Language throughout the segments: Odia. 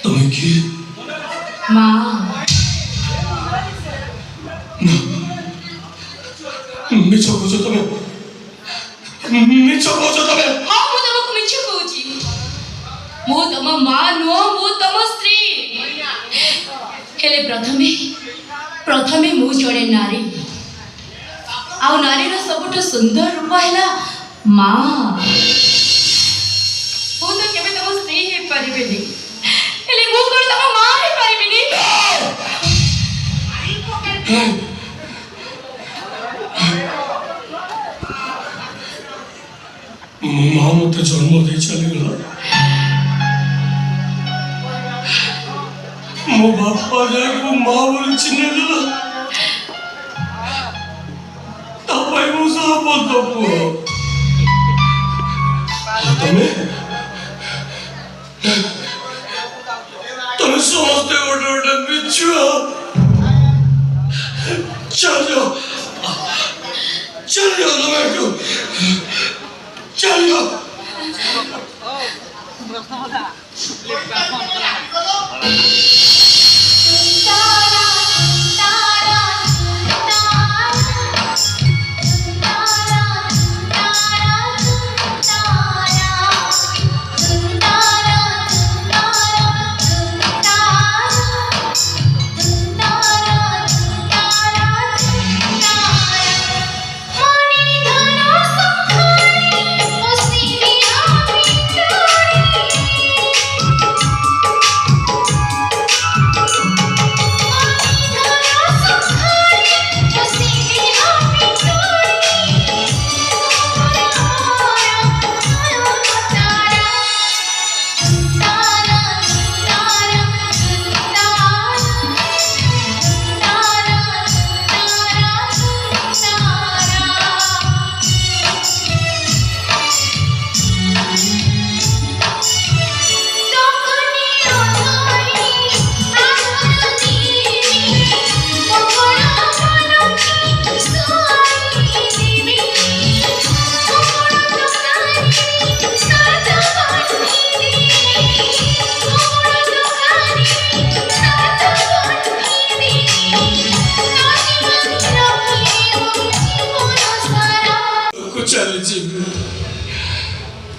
তুমি কি মা মিছ কହୁଛ ତମେ ମିଛ କହୁଛ ତମେ ହଁ ମୁଁ ତମକୁ ମିଛ କହୁଛି ମୁଁ ତମ ମା ନୁହଁ ମୁଁ ତମ ସ୍ତ୍ରୀ ହେଲେ ପ୍ରଥମେ ମୁଁ ଜଣେ ନାରୀ ଆଉ ନାରୀର ସବୁଠୁ ସୁନ୍ଦର ରୂପ ହେଲା ମା ମୁଁ ତ କେବେ ତମ ସ୍ତ୍ରୀ ହେଇପାରିବିନି ହେଲେ ମୁଁ କଣ ତମ ମା ହେଇପାରିବିନି ମାଁ ମତେ ଜନ୍ମ ଦେଇ ଚାଲିଗଲା ମୋ ବାପା ଯାହାକୁ ମାଁ ବୋଲି ଚିହ୍ନିଦେଲା ତା ପାଇଁ ମୁଁ ସାବତ ପୁଅ ତମେ ସମସ୍ତେ ଗୋଟେ ଗୋଟେ ମିଛୁଆ ଚାଲିଯାଅ ତମେ ଏଠୁ ଚାଲିଯାଅ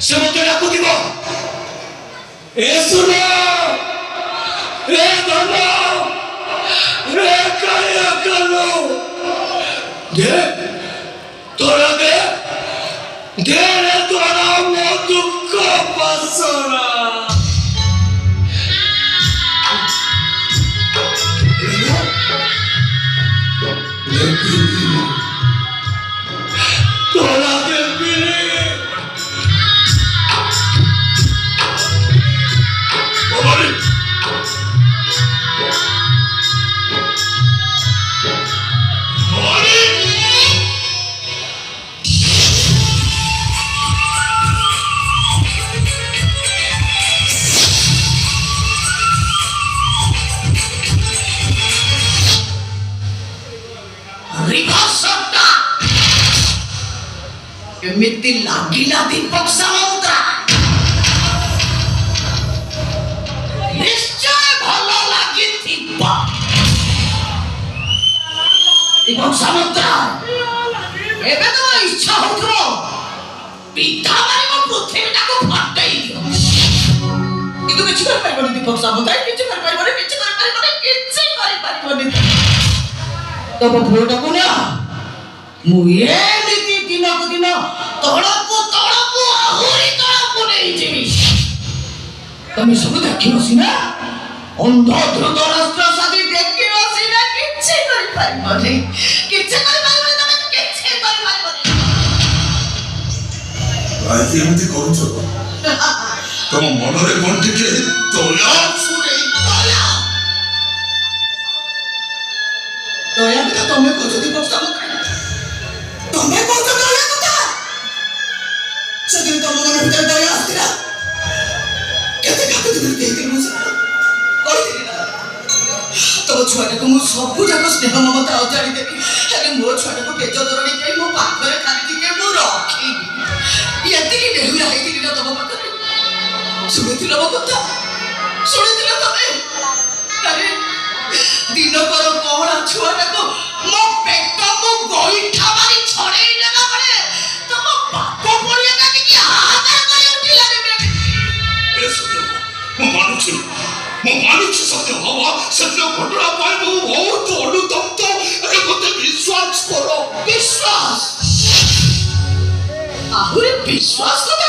se motò la cutiva e sulla e donna e caia callo de tora de tora mo dukkha pasara tora de ଏମିତି ଲାଗିଲା ଦୀପକ ସାମନ୍ତରା ନିଶ୍ଚୟ ଭଲ ଲାଗିଥିବ ଦୀପକ ସାମନ୍ତରା ଏବେ ତ ଇଚ୍ଛା ହଉଥିବ ପିଠା ମାରିବ ପୃଥିବୀଟାକୁ ଫଟେଇ ଦିଅ କିନ୍ତୁ କିଛି କରିପାରିବନି ଦୀପକ ସାମନ୍ତରା କିଛି କରିପାରିବନି ତମ ପୁଅଟାକୁ ନା ମୁଁ ଏମିତି ଦିନକୁ ଦିନ ତଳକୁ ଆହୁରି ତଳକୁ ନେଇଯିବି ତମେ ସବୁ ଦେଖିବ ସିନା ଅନ୍ଧ ଧୃତ ରାଷ୍ଟ୍ର ସାଥୀ ଦେଖିବ ସିନା କିଛି କରିପାରିବନି ତମେ କିଛି କରିପାରିବନି ଆଜି ଏମିତି କରୁଛ ତମ ମନରେ କଣ ଟିକେ ଦୟା ଦୟା ତମେ କହୁଛ ଦୀପକ ସାମନ୍ତରା ତମେ କହୁଛ ଦୟା କଥା ସେଦିନ ତମ ମନ ଭିତରେ ଦୟା ଆସିଥିଲା କେତେ କାକୁତି ଦେଇଥିଲି ମୁଁ କହିଥିଲି ନା ତମ ତମ ଛୁଆଟାକୁ ମୁଁ ସବୁ ଯାକ ସ୍ନେହ ମମତା ଅଜାଡ଼ି ଦେବି, ହେଲେ ମୋ ଛୁଆଟାକୁ ପେଜ ଦରଡ଼ି ଯାଇ ମୋ ପାଖରେ ଖାଲି ଟିକେ ମୁଁ ରଖିବି। ଏତିକି ଡେହୁରା ହେଇଥିଲି ନା ତମ ପାଖରେ? ଶୁଣିଥିଲ ମୋ କଥା? ଶୁଣିଥିଲ ତମେ? ଆରେ ଦିନକର କଅଁଳା ଛୁଆଟାକୁ ମୋ ପେଟକୁ ଗୋଇଠା ମାରି ଛଡ଼େଇ ନେଲା ବେଳେ ତମ ବାପ ପଡ଼ିଆ କାଟିକି ହାହାକାର କରି ଉଠିଲା ରେ। ମୁଁ ମାନୁଛି ସତ୍ୟ ବାବା, ସେଦିନ ଘଟଣା ପାଇଁ ମୁଁ ବହୁତ ଅନୁତପ୍ତ। ଏବେ ମୋତେ ବିଶ୍ୱାସ କର। ବିଶ୍ୱାସ? ଆହୁରି ବିଶ୍ୱାସ କଥା